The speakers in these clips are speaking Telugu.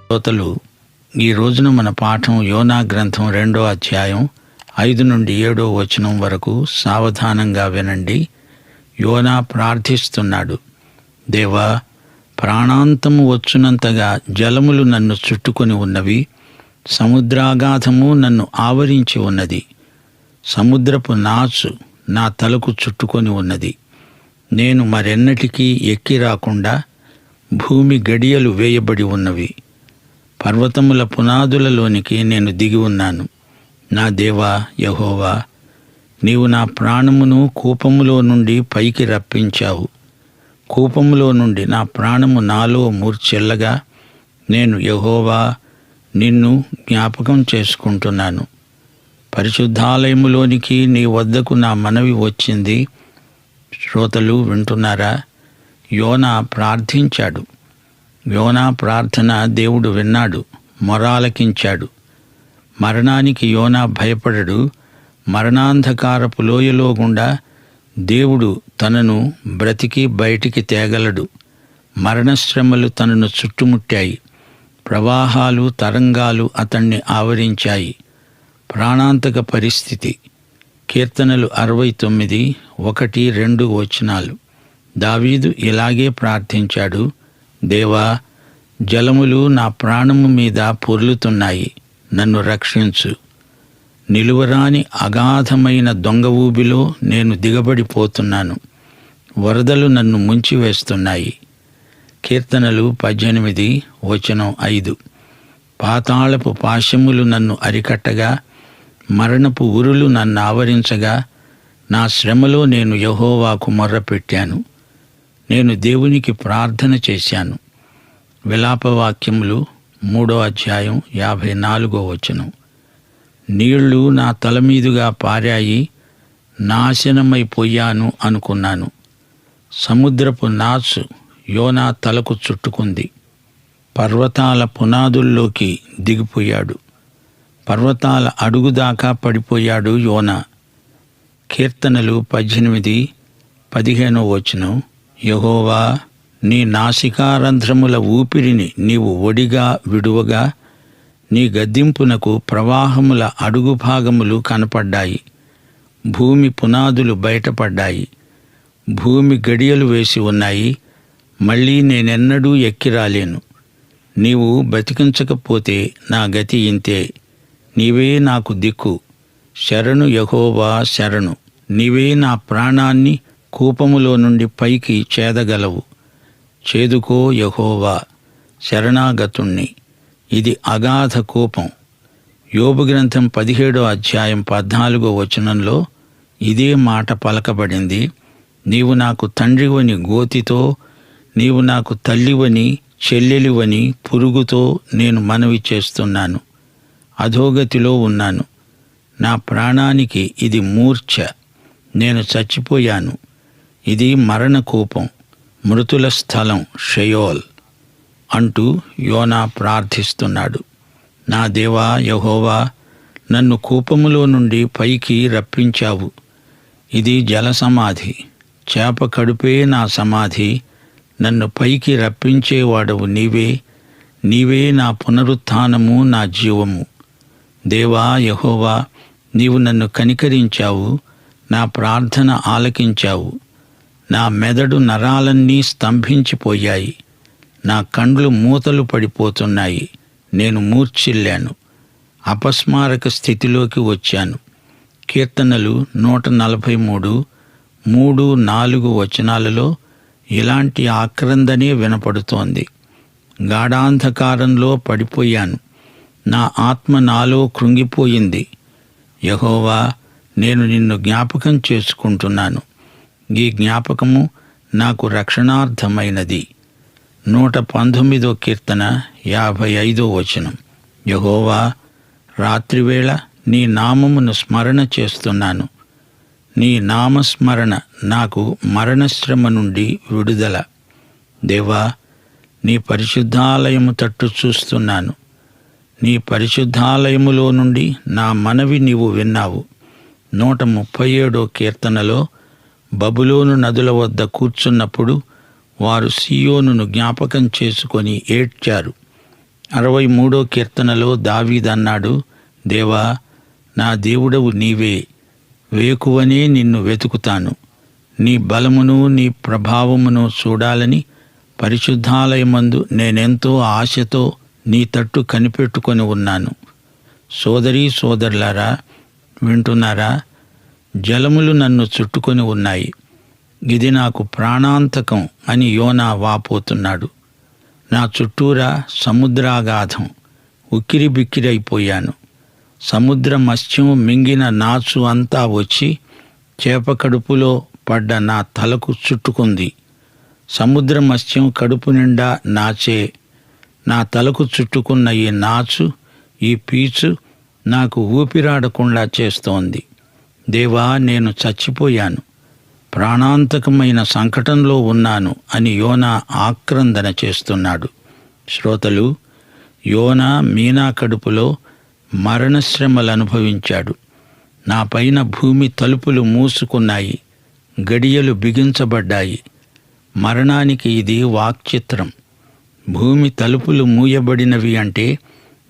శ్రోతలు, ఈ రోజున మన పాఠం యోనా గ్రంథం 2వ అధ్యాయం 5 నుండి 7వ వచనం వరకు సావధానంగా వినండి. యోనా ప్రార్థిస్తున్నాడు. దేవా, ప్రాణాంతము వచ్చునంతగా జలములు నన్ను చుట్టుకొని ఉన్నవి, సముద్రాగాధము నన్ను ఆవరించి ఉన్నది, సముద్రపు నాచు నా తలకు చుట్టుకొని ఉన్నది. నేను మరెన్నటికీ ఎక్కి రాకుండా భూమి గడియలు వేయబడి ఉన్నవి. పర్వతముల పునాదులలోనికి నేను దిగి ఉన్నాను. నా దేవా యెహోవా, నీవు నా ప్రాణమును కూపములో నుండి పైకి రప్పించావు. కూపములో నుండి నా ప్రాణము నాలో మూర్ఛెల్లగా నేను యెహోవా నిన్ను జ్ఞాపకం చేసుకుంటున్నాను. పరిశుద్ధాలయములోనికి నీ వద్దకు నా మనవి వచ్చింది. శ్రోతలు వింటున్నారా? యోనా ప్రార్థించాడు. యోనా ప్రార్థన దేవుడు విన్నాడు, మొరాలకించాడు. మరణానికి యోనా భయపడడు. మరణాంధకారపు లోయలో గుండా దేవుడు తనను బ్రతికి బయటికి తేగలడు. మరణశ్రమలు తనను చుట్టుముట్టాయి. ప్రవాహాలు, తరంగాలు అతన్ని ఆవరించాయి. ప్రాణాంతక పరిస్థితి. కీర్తనలు 69, 1, 2 వచనాలు. దావీదు ఇలాగే ప్రార్థించాడు. దేవా, జలములు నా ప్రాణము మీద పొర్లుతున్నాయి, నన్ను రక్షించు. నిలువరాని అగాధమైన దొంగ ఊబిలో నేను దిగబడిపోతున్నాను. వరదలు నన్ను ముంచివేస్తున్నాయి. కీర్తనలు 18, వచనం 5. పాతాళపు పాశములు నన్ను అరికట్టగా, మరణపు ఉరులు నన్ను ఆవరించగా, నా శ్రమలో నేను యెహోవాకు మొర్రపెట్టాను. నేను దేవునికి ప్రార్థన చేశాను. విలాపవాక్యములు 3వ అధ్యాయం 54వ వచనం. నీళ్లు నా తల మీదుగా పారాయి, నాశనమైపోయాను అనుకున్నాను. సముద్రపు నాచు యోనా తలకు చుట్టుకుంది. పర్వతాల పునాదుల్లోకి దిగిపోయాడు. పర్వతాల అడుగుదాకా పడిపోయాడు యోనా. కీర్తనలు 18, 15వ వచనం. యెహోవా, నీ నాసికారంధ్రముల ఊపిరిని నీవు ఒడిగా విడువగా, నీ గద్దింపునకు ప్రవాహముల అడుగు భాగములు కనపడ్డాయి. భూమి పునాదులు బయటపడ్డాయి. భూమి గడియలు వేసి ఉన్నాయి. మళ్ళీ నేనెన్నడూ ఎక్కిరాలేను. నీవు బతికించకపోతే నా గతి ఇంతే. నీవే నాకు దిక్కు. శరణు యెహోవా, శరణు. నీవే నా ప్రాణాన్ని కూపములో నుండి పైకి చేదగలవు. చేదుకో యెహోవా, శరణాగతుణ్ణి. ఇది అగాధ కూపం. యోబు గ్రంథం 17వ అధ్యాయం 14వ వచనంలో ఇదే మాట పలకబడింది. నీవు నాకు తండ్రివని గోతితో, నీవు నాకు తల్లివని, చెల్లెలివని పురుగుతో నేను మనవి చేస్తున్నాను. అధోగతిలో ఉన్నాను. నా ప్రాణానికి ఇది మూర్ఛ. నేను చచ్చిపోయాను. ఇది మరణకూపం, మృతుల స్థలం, షయోల్ అంటూ యోనా ప్రార్థిస్తున్నాడు. నా దేవా యెహోవా, నన్ను కూపములో నుండి పైకి రప్పించావు. ఇది జలసమాధి. చేప కడుపే నా సమాధి. నన్ను పైకి రప్పించేవాడవు నీవే. నీవే నా పునరుత్థానము, నా జీవము. దేవా యెహోవా, నీవు నన్ను కనికరించావు. నా ప్రార్థన ఆలకించావు. నా మెదడు నరాలన్నీ స్తంభించిపోయాయి. నా కండ్లు మూతలు పడిపోతున్నాయి. నేను మూర్ఛిల్లాను. అపస్మారక స్థితిలోకి వచ్చాను. కీర్తనలు 143, 3, 4 వచనాలలో ఇలాంటి ఆక్రందనే వినపడుతోంది. గాఢాంధకారంలో పడిపోయాను. నా ఆత్మ నాలో కృంగిపోయింది. యెహోవా, నేను నిన్ను జ్ఞాపకం చేసుకుంటున్నాను. ఈ జ్ఞాపకము నాకు రక్షణార్థమైనది. 119వ కీర్తన 55వ వచనం. యెహోవా, రాత్రివేళ నీ నామమును స్మరణ చేస్తున్నాను. నీ నామస్మరణ నాకు మరణశ్రమ నుండి విడుదల. దేవా, నీ పరిశుద్ధాలయము తట్టు చూస్తున్నాను. నీ పరిశుద్ధాలయములో నుండి నా మనవి నీవు విన్నావు. 137వ కీర్తనలో బబులోను నదుల వద్ద కూర్చున్నప్పుడు వారు సీయోనును జ్ఞాపకం చేసుకొని ఏడ్చారు. 63వ కీర్తనలో దావీదన్నాడు, దేవా, నా దేవుడవు నీవే, వేకువనే నిన్ను వెతుకుతాను. నీ బలమును నీ ప్రభావమును చూడాలని పరిశుద్ధాలయమందు నేనెంతో ఆశతో నీ తట్టు కనిపెట్టుకొని ఉన్నాను. సోదరీ సోదరులారా, వింటున్నారా? జలములు నన్ను చుట్టుకొని ఉన్నాయి, ఇది నాకు ప్రాణాంతకం అని యోనా వాపోతున్నాడు. నా చుట్టూరా సముద్రాగాధం, ఉక్కిరి బిక్కిరైపోయాను. సముద్ర మత్స్యం మింగిన నాచు అంతా వచ్చి చేప కడుపులో పడ్డ నా తలకు చుట్టుకుంది. సముద్ర మత్స్యం కడుపు నిండా నాచే. నా తలకు చుట్టుకున్న ఈ నాచు, ఈ పీచు నాకు ఊపిరాడకుండా చేస్తోంది. దేవా, నేను చచ్చిపోయాను, ప్రాణాంతకమైన సంకటంలో ఉన్నాను అని యోనా ఆక్రందన చేస్తున్నాడు. శ్రోతలు, యోనా మీనా కడుపులో మరణశ్రమలనుభవించాడు. నా పైన భూమి తలుపులు మూసుకున్నాయి, గడియలు బిగించబడ్డాయి. మరణానికి ఇది వాక్చిత్రం. భూమి తలుపులు మూయబడినవి అంటే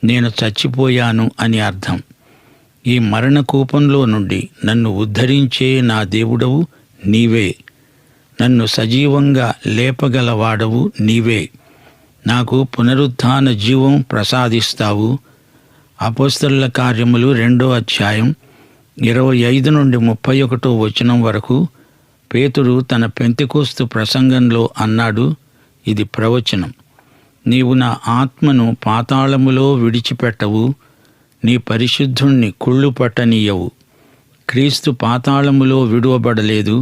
నేను చచ్చిపోయాను అని అర్థం. ఈ మరణకూపంలో నుండి నన్ను ఉద్ధరించే నా దేవుడవు నీవే. నన్ను సజీవంగా లేపగలవాడవు నీవే. నాకు పునరుత్థాన జీవం ప్రసాదిస్తావు. అపోస్తలుల కార్యములు 2వ అధ్యాయం 25 నుండి 31 వచనం వరకు పేతురు తన పెంతెకోస్తు ప్రసంగంలో అన్నాడు, ఇది ప్రవచనం. నీవు నా ఆత్మను పాతాళములో విడిచిపెట్టవు, నీ పరిశుద్ధుణ్ణి కుళ్ళు పట్టనీయవు. క్రీస్తు పాతాళములో విడువబడలేదు,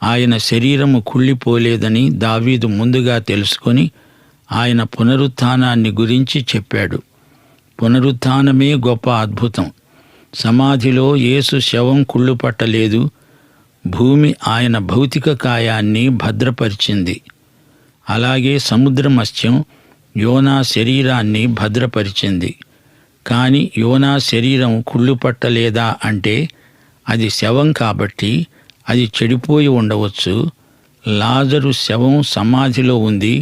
ఆయన శరీరము కుళ్ళిపోలేదని దావీదు ముందుగా తెలుసుకొని ఆయన పునరుత్థానాన్ని గురించి చెప్పాడు. పునరుత్థానమే గొప్ప అద్భుతం. సమాధిలో యేసు శవం కుళ్ళు పట్టలేదు, భూమి ఆయన భౌతిక కాయాన్ని భద్రపరిచింది. అలాగే సముద్ర మత్స్యం యోనా శరీరాన్ని భద్రపరిచింది. కాని యోనా శరీరం కుళ్ళు పట్టలేదా అంటే అది శవం కాబట్టి అది చెడిపోయి ఉండవచ్చు. లాజరు శవం సమాధిలో ఉంది,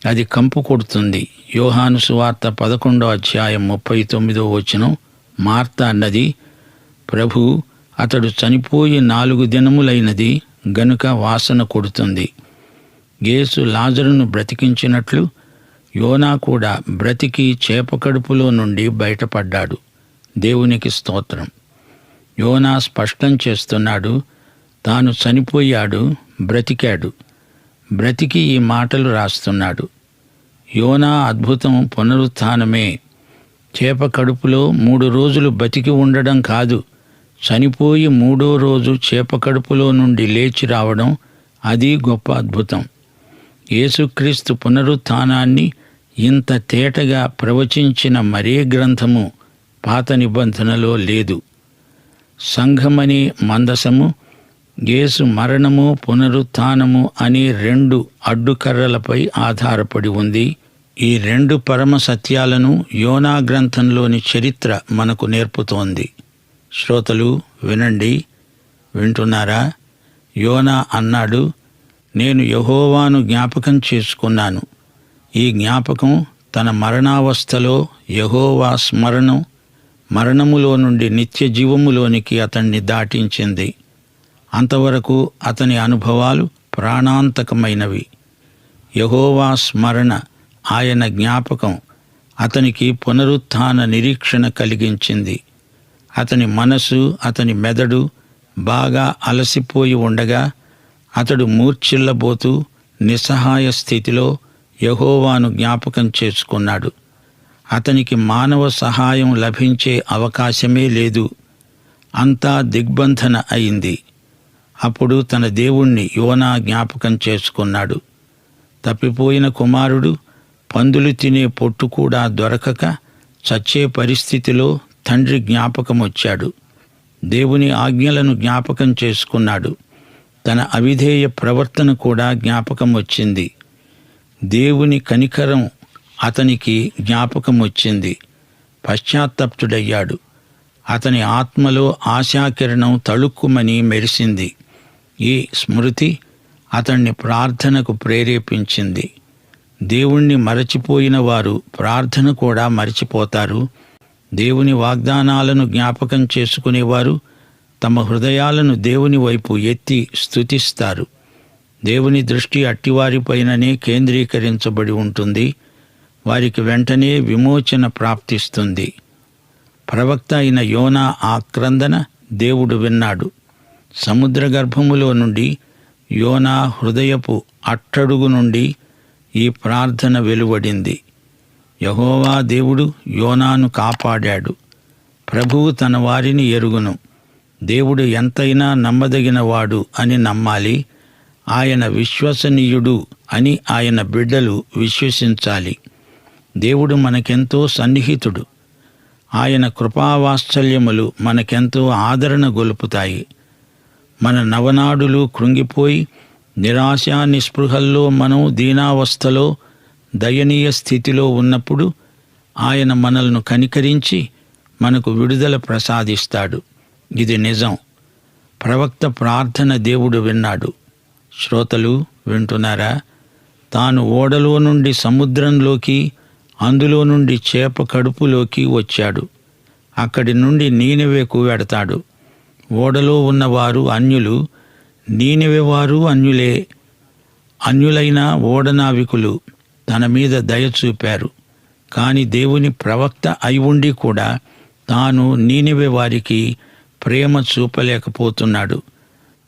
అది కంపు కొడుతుంది. యోహాను సువార్త 11వ అధ్యాయం 39వ వచనం. మార్త అన్నది, ప్రభు, అతడు చనిపోయి 4 దినములైనది గనుక వాసన కొడుతుంది. యేసు లాజరును బ్రతికించినట్లు యోనా కూడా బ్రతికి చేప కడుపులో నుండి బయటపడ్డాడు. దేవునికి స్తోత్రం. యోనా స్పష్టం చేస్తున్నాడు, తాను చనిపోయాడు, బ్రతికాడు. బ్రతికి ఈ మాటలు రాస్తున్నాడు. యోనా అద్భుతం పునరుత్థానమే. చేప కడుపులో 3 రోజులు బతికి ఉండడం కాదు, చనిపోయి 3వ రోజు చేప కడుపులో నుండి లేచి రావడం, అది గొప్ప అద్భుతం. యేసుక్రీస్తు పునరుత్థానాన్ని ఇంత తేటగా ప్రవచించిన మరే గ్రంథము పాత నిబంధనలో లేదు. సంఘమనే మందసము, యేసు మరణము పునరుత్థానము అనే 2 అడ్డుకర్రలపై ఆధారపడి ఉంది. ఈ 2 పరమ సత్యాలను యోనా గ్రంథంలోని చరిత్ర మనకు నేర్పుతోంది. శ్రోతలు వినండి, వింటున్నారా? యోనా అన్నాడు, నేను యెహోవాను జ్ఞాపకం చేసుకున్నాను. ఈ జ్ఞాపకం తన మరణావస్థలో యెహోవా స్మరణం మరణములో నుండి నిత్య జీవములోనికి అతన్ని దాటించింది. అంతవరకు అతని అనుభవాలు ప్రాణాంతకమైనవి. యెహోవా స్మరణ, ఆయన జ్ఞాపకం అతనికి పునరుత్థాన నిరీక్షణ కలిగించింది. అతని మనసు, అతని మెదడు బాగా అలసిపోయి ఉండగా అతడు మూర్ఛిల్లబోతూ నిస్సహాయ స్థితిలో యెహోవాను జ్ఞాపకం చేసుకున్నాడు. అతనికి మానవ సహాయం లభించే అవకాశమే లేదు. అంతా దిగ్బంధన అయింది. అప్పుడు తన దేవుణ్ణి యోనా జ్ఞాపకం చేసుకున్నాడు. తప్పిపోయిన కుమారుడు పందులు తినే పొట్టు కూడా దొరకక చచ్చే పరిస్థితిలో తండ్రి జ్ఞాపకం వచ్చాడు. దేవుని ఆజ్ఞలను జ్ఞాపకం చేసుకున్నాడు. తన అవిధేయ ప్రవర్తన కూడా జ్ఞాపకం వచ్చింది. దేవుని కనికరం అతనికి జ్ఞాపకం వచ్చింది. పశ్చాత్తప్తుడయ్యాడు. అతని ఆత్మలో ఆశాకిరణం తళుక్కుమని మెరిసింది. ఈ స్మృతి అతణ్ణి ప్రార్థనకు ప్రేరేపించింది. దేవుణ్ణి మరచిపోయిన వారు ప్రార్థన కూడా మరచిపోతారు. దేవుని వాగ్దానాలను జ్ఞాపకం చేసుకునేవారు తమ హృదయాలను దేవుని వైపు ఎత్తి స్తుతిస్తారు. దేవుని దృష్టి అట్టివారిపైననే కేంద్రీకరించబడి ఉంటుంది. వారికి వెంటనే విమోచన ప్రాప్తిస్తుంది. ప్రవక్త అయిన యోనా ఆక్రందన దేవుడు విన్నాడు. సముద్ర గర్భములో నుండి యోనా హృదయపు అట్టడుగు నుండి ఈ ప్రార్థన వెలువడింది. యెహోవా దేవుడు యోనాను కాపాడాడు. ప్రభువు తన వారిని ఎరుగును. దేవుడు ఎంతైనా నమ్మదగినవాడు అని నమ్మాలి. ఆయన విశ్వసనీయుడు అని ఆయన బిడ్డలు విశ్వసించాలి. దేవుడు మనకెంతో సన్నిహితుడు. ఆయన కృపావాత్సల్యములు మనకెంతో ఆదరణ గొలుపుతాయి. మన నవనాడులు కృంగిపోయి నిరాశ నిస్పృహల్లో మనం దీనావస్థలో దయనీయ స్థితిలో ఉన్నప్పుడు ఆయన మనల్ని కనికరించి మనకు విడుదల ప్రసాదిస్తాడు. ఇది నిజం. ప్రవక్త ప్రార్థన దేవుడు విన్నాడు. శ్రోతలు వింటున్నారా? తాను ఓడలో నుండి సముద్రంలోకి, అందులో నుండి చేప కడుపులోకి వచ్చాడు. అక్కడి నుండి నీనెవెకు వెడతాడు. ఓడలో ఉన్నవారు అన్యులు, నీనెవె వారు అన్యులే. అన్యులైన ఓడనావికులు తన మీద దయ చూపారు. కాని దేవుని ప్రవక్త అయి ఉండి కూడా తాను నీనెవె వారికి ప్రేమ చూపలేకపోతున్నాడు.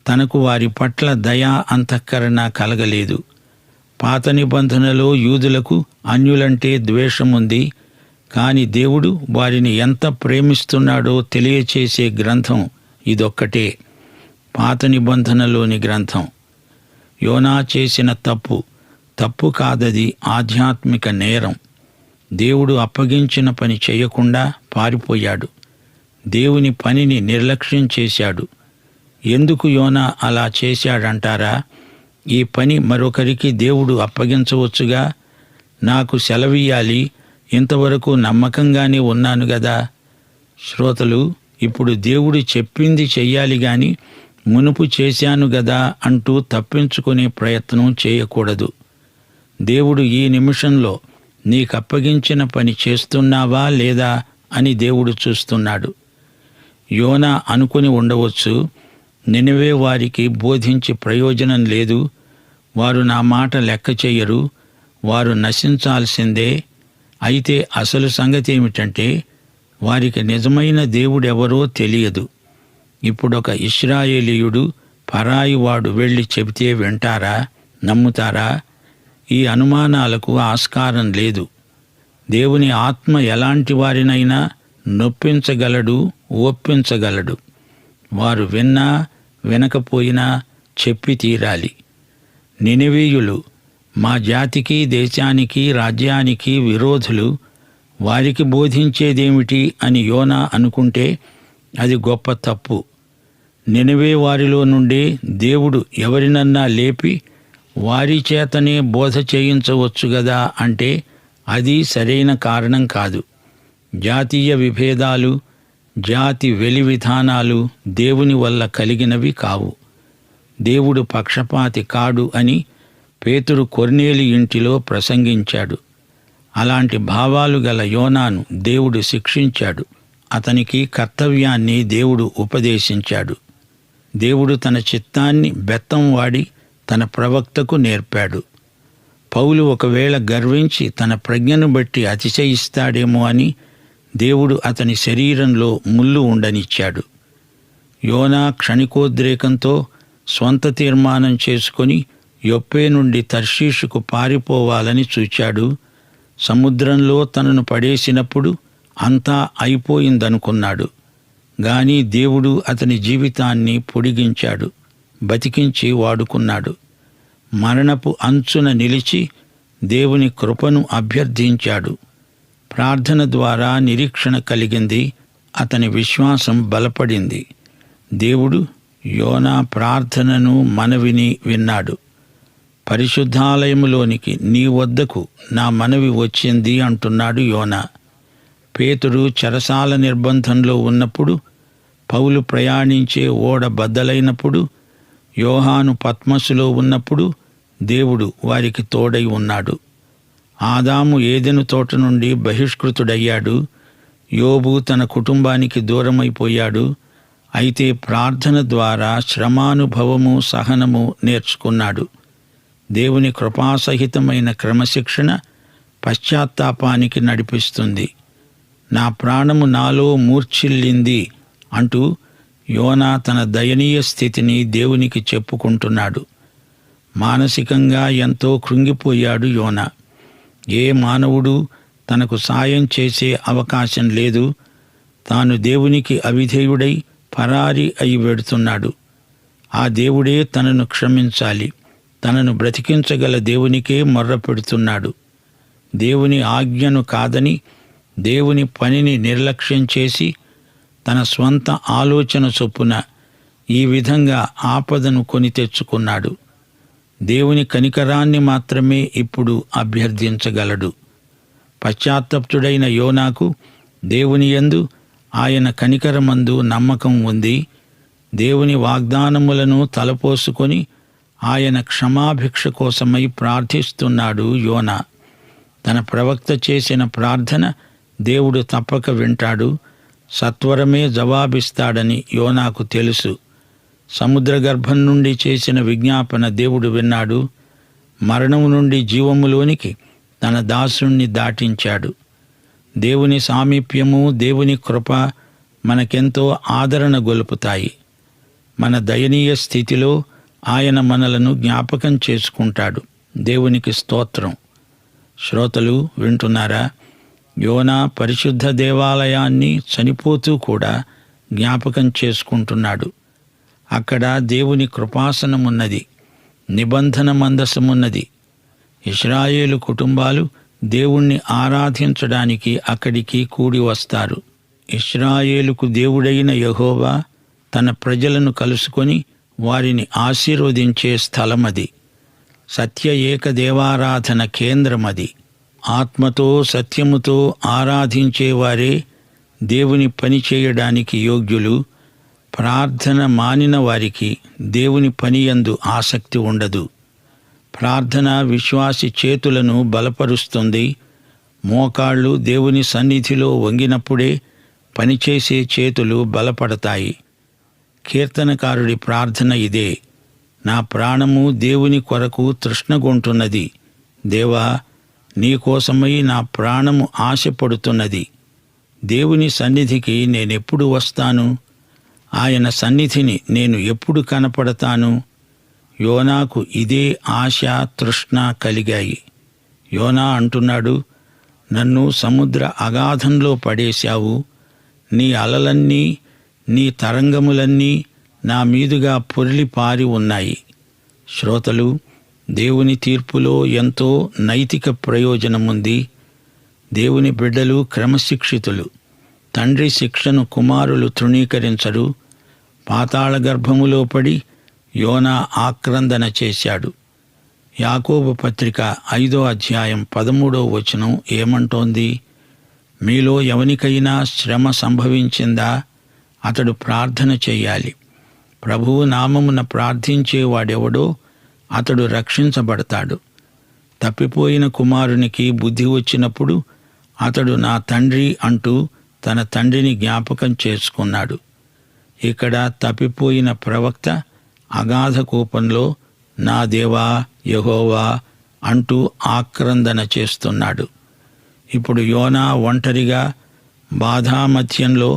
తనకు వారి పట్ల దయా అంతఃకరణ కలగలేదు. పాత నిబంధనలో యూదులకు అన్యులంటే ద్వేషముంది. కాని దేవుడు వారిని ఎంత ప్రేమిస్తున్నాడో తెలియచేసే గ్రంథం ఇదొక్కటే, పాత నిబంధనలోని గ్రంథం. యోనా చేసిన తప్పు కాదది ఆధ్యాత్మిక నేరం. దేవుడు అప్పగించిన పని చేయకుండా పారిపోయాడు. దేవుని పనిని నిర్లక్ష్యం చేశాడు. ఎందుకు యోనా అలా చేశాడంటారా? ఈ పని మరొకరికి దేవుడు అప్పగించవచ్చుగా. నాకు సెలవియ్యాలి, ఇంతవరకు నమ్మకంగానే ఉన్నాను గదా. శ్రోతలు, ఇప్పుడు దేవుడు చెప్పింది చెయ్యాలి గాని మునుపు చేశాను గదా అంటూ తప్పించుకునే ప్రయత్నం చేయకూడదు. దేవుడు ఈ నిమిషంలో నీకప్పగించిన పని చేస్తున్నావా లేదా అని దేవుడు చూస్తున్నాడు. యోనా అనుకుని ఉండవచ్చు, నినెవే వారికి బోధించి ప్రయోజనం లేదు, వారు నా మాట లెక్క చెయ్యరు, వారు నశించాల్సిందే. అయితే అసలు సంగతి ఏమిటంటే వారికి నిజమైన దేవుడెవరో తెలియదు. ఇప్పుడొక ఇశ్రాయేలీయుడు పరాయివాడు వెళ్ళి చెబితే వింటారా, నమ్ముతారా? ఈ అనుమానాలకు ఆస్కారం లేదు. దేవుని ఆత్మ ఎలాంటి వారినైనా నొప్పించగలడు, ఒప్పించగలడు. వారు విన్నా వినకపోయినా చెప్పి తీరాలి. నినెవీయులు మా జాతికి, దేశానికి, రాజ్యానికి విరోధులు, వారికి బోధించేదేమిటి అని యోనా అనుకుంటే అది గొప్ప తప్పు. నినెవే వారిలో నుండి దేవుడు ఎవరినన్నా లేపి వారి చేతనే బోధ చేయించవచ్చు గదా అంటే అది సరైన కారణం కాదు. జాతీయ విభేదాలు, జాతి వెలి విధానాలు దేవుని వల్ల కలిగినవి కావు. దేవుడు పక్షపాతి కాడు అని పేతురు కొర్నేలి ఇంటిలో ప్రసంగించాడు. అలాంటి భావాలు గల యోనాను దేవుడు శిక్షించాడు. అతనికి కర్తవ్యాన్ని దేవుడు ఉపదేశించాడు. దేవుడు తన చిత్తాన్ని బెత్తం వాడి తన ప్రవక్తకు నేర్పాడు. పౌలు ఒకవేళ గర్వించి తన ప్రజ్ఞను బట్టి అతిశయిస్తాడేమో అని దేవుడు అతని శరీరంలో ముళ్ళు ఉండనిచ్చాడు. యోనా క్షణికోద్రేకంతో స్వంత తీర్మానం చేసుకొని యొప్పే నుండి తర్షీషుకు పారిపోవాలని చూచాడు. సముద్రంలో తనను పడేసినప్పుడు అంతా అయిపోయిందనుకున్నాడు. గాని దేవుడు అతని జీవితాన్ని పొడిగించాడు, బతికించి వాడుకున్నాడు. మరణపు అంచున నిలిచి దేవుని కృపను అభ్యర్థించాడు. ప్రార్థన ద్వారా నిరీక్షణ కలిగింది. అతని విశ్వాసం బలపడింది. దేవుడు యోనా ప్రార్థనను, మనవిని విన్నాడు. పరిశుద్ధాలయములోనికి నీ వద్దకు నా మనవి వచ్చింది అంటున్నాడు యోనా. పేతురు చెరసాల నిర్బంధంలో ఉన్నప్పుడు, పౌలు ప్రయాణించే ఓడ బద్దలైనప్పుడు యోహాను పత్మసులో ఉన్నప్పుడు దేవుడు వారికి తోడై ఉన్నాడు. ఆదాము ఏదెను తోట నుండి బహిష్కృతుడయ్యాడు. యోబు తన కుటుంబానికి దూరమైపోయాడు. అయితే ప్రార్థన ద్వారా శ్రమానుభవము, సహనము నేర్చుకున్నాడు. దేవుని కృపాసహితమైన క్రమశిక్షణ పశ్చాత్తాపానికి నడిపిస్తుంది. నా ప్రాణము నాలో మూర్ఛిల్లింది అంటూ యోనా తన దయనీయ స్థితిని దేవునికి చెప్పుకుంటున్నాడు. మానసికంగా ఎంతో కృంగిపోయాడు యోనా. ఏ మానవుడు తనకు సాయం చేసే అవకాశం లేదు. తాను దేవునికి అవిధేయుడై పరారి అయి వెడుతున్నాడు. ఆ దేవుడే తనను క్షమించాలి. తనను బ్రతికించగల దేవునికే మొర్రపెడుతున్నాడు. దేవుని ఆజ్ఞను కాదని దేవుని పనిని నిర్లక్ష్యం చేసి తన స్వంత ఆలోచన చొప్పున ఈ విధంగా ఆపదను కొని తెచ్చుకున్నాడు. దేవుని కనికరాన్ని మాత్రమే ఇప్పుడు అభ్యర్థించగలడు. పశ్చాత్తప్తుడైన యోనాకు దేవుని యందు, ఆయన కనికరమందు నమ్మకం ఉంది. దేవుని వాగ్దానములను తలపోసుకొని ఆయన క్షమాభిక్ష కోసమై ప్రార్థిస్తున్నాడు యోనా. తన ప్రవక్త చేసిన ప్రార్థన దేవుడు తప్పక వింటాడు. సత్వరమే జవాబిస్తాడని యోనాకు తెలుసు. సముద్ర గర్భం నుండి చేసిన విజ్ఞాపన దేవుడు విన్నాడు. మరణం నుండి జీవములోనికి తన దాసుణ్ణి దాటించాడు. దేవుని సామీప్యము, దేవుని కృప మనకెంతో ఆదరణ గొలుపుతాయి. మన దయనీయ స్థితిలో ఆయన మనలను జ్ఞాపకం చేసుకుంటాడు. దేవునికి స్తోత్రం. శ్రోతలు వింటున్నారా? యోనా పరిశుద్ధ దేవాలయాన్ని చనిపోతూ కూడా జ్ఞాపకం చేసుకుంటున్నాడు. అక్కడ దేవుని కృపాసనమున్నది, నిబంధన మందసమున్నది. ఇశ్రాయేలు కుటుంబాలు దేవుణ్ణి ఆరాధించడానికి అక్కడికి కూడి వస్తారు. ఇశ్రాయేలుకు దేవుడైన యెహోవా తన ప్రజలను కలుసుకొని వారిని ఆశీర్వదించే స్థలమది. సత్య ఏకదేవారాధన కేంద్రమది. ఆత్మతో సత్యముతో ఆరాధించేవారే దేవుని పని చేయడానికి యోగ్యులు. ప్రార్థన మానిన వారికి దేవుని పనియందు ఆసక్తి ఉండదు. ప్రార్థన విశ్వాసి చేతులను బలపరుస్తుంది. మోకాళ్ళు దేవుని సన్నిధిలో వంగినప్పుడే పనిచేసే చేతులు బలపడతాయి. కీర్తనకారుడి ప్రార్థన ఇదే: నా ప్రాణము దేవుని కొరకు తృష్ణగొంటున్నది. దేవా, నీకోసమై నా ప్రాణము ఆశపడుతున్నది. దేవుని సన్నిధికి నేనెప్పుడు వస్తాను? ఆయన సన్నిధిని నేను ఎప్పుడు కనపడతాను? యోనాకు ఇదే ఆశ, తృష్ణ కలిగాయి. యోనా అంటున్నాడు, నన్ను సముద్ర అగాధంలో పడేశావు. నీ అలలన్నీ, నీ తరంగములన్నీ నా మీదుగా పొర్లిపారి ఉన్నాయి. శ్రోతలు, దేవుని తీర్పులో ఎంతో నైతిక ప్రయోజనముంది. దేవుని బిడ్డలు క్రమశిక్షితులు. తండ్రి శిక్షను కుమారులు తృణీకరించరు. పాతాళ గర్భములో పడి యోనా ఆక్రందన చేశాడు. యాకోబు పత్రిక 5వ అధ్యాయం 13వ వచనం ఏమంటోంది? మీలో ఎవనికైనా శ్రమ సంభవించిందా? అతడు ప్రార్థన చెయ్యాలి. ప్రభువు నామమున ప్రార్థించేవాడెవడో అతడు రక్షించబడతాడు. తప్పిపోయిన కుమారునికి బుద్ధి వచ్చినప్పుడు అతడు నా తండ్రి అంటూ తన తండ్రిని జ్ఞాపకం చేసుకున్నాడు. ఇక్కడ తప్పిపోయిన ప్రవక్త అగాధ కూపంలో నా దేవా యెహోవా అంటూ ఆక్రందన చేస్తున్నాడు. ఇప్పుడు యోనా ఒంటరిగా బాధామధ్యంలో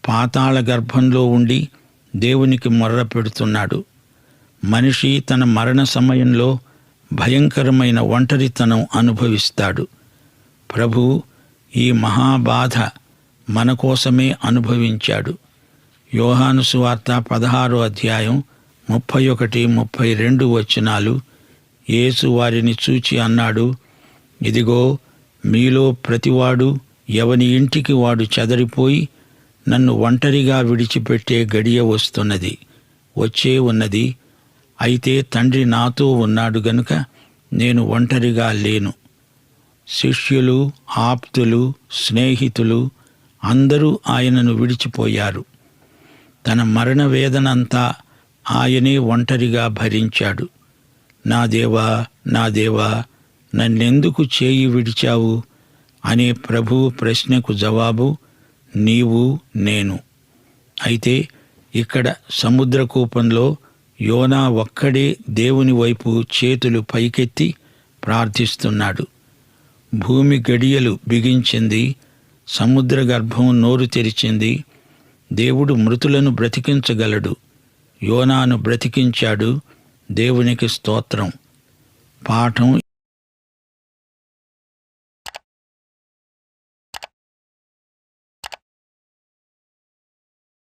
పాతాళ గర్భంలో ఉండి దేవునికి మొర్ర పెడుతున్నాడు. మనిషి తన మరణ సమయంలో భయంకరమైన ఒంటరితనం అనుభవిస్తాడు. ప్రభు ఈ మహాబాధ మన కోసమే అనుభవించాడు. యోహాను సువార్త 16వ అధ్యాయం 31-32 వచనాలు. యేసు వారిని చూచి అన్నాడు, ఇదిగో, మీలో ప్రతివాడు ఎవని ఇంటికి వాడు చెదరిపోయి నన్ను ఒంటరిగా విడిచిపెట్టే గడియ వస్తున్నది, వచ్చే ఉన్నది. అయితే తండ్రి నాతో ఉన్నాడు గనుక నేను ఒంటరిగా లేను. శిష్యులు, ఆప్తులు, స్నేహితులు అందరూ ఆయనను విడిచిపోయారు. తన మరణ వేదనంతా ఆయనే ఒంటరిగా భరించాడు. నా దేవా, నా దేవా, నన్నెందుకు చేయి విడిచావు అనే ప్రభువు ప్రశ్నకు జవాబు నీవు, నేను. అయితే ఇక్కడ సముద్రకూపంలో యోనా ఒక్కడే దేవుని వైపు చేతులు పైకెత్తి ప్రార్థిస్తున్నాడు. భూమి గడియలు బిగించింది, సముద్ర గర్భం నోరు తెరిచింది. దేవుడు మృతులను బ్రతికించగలడు. యోనాను బ్రతికించాడు. దేవునికి స్తోత్రం. పాఠం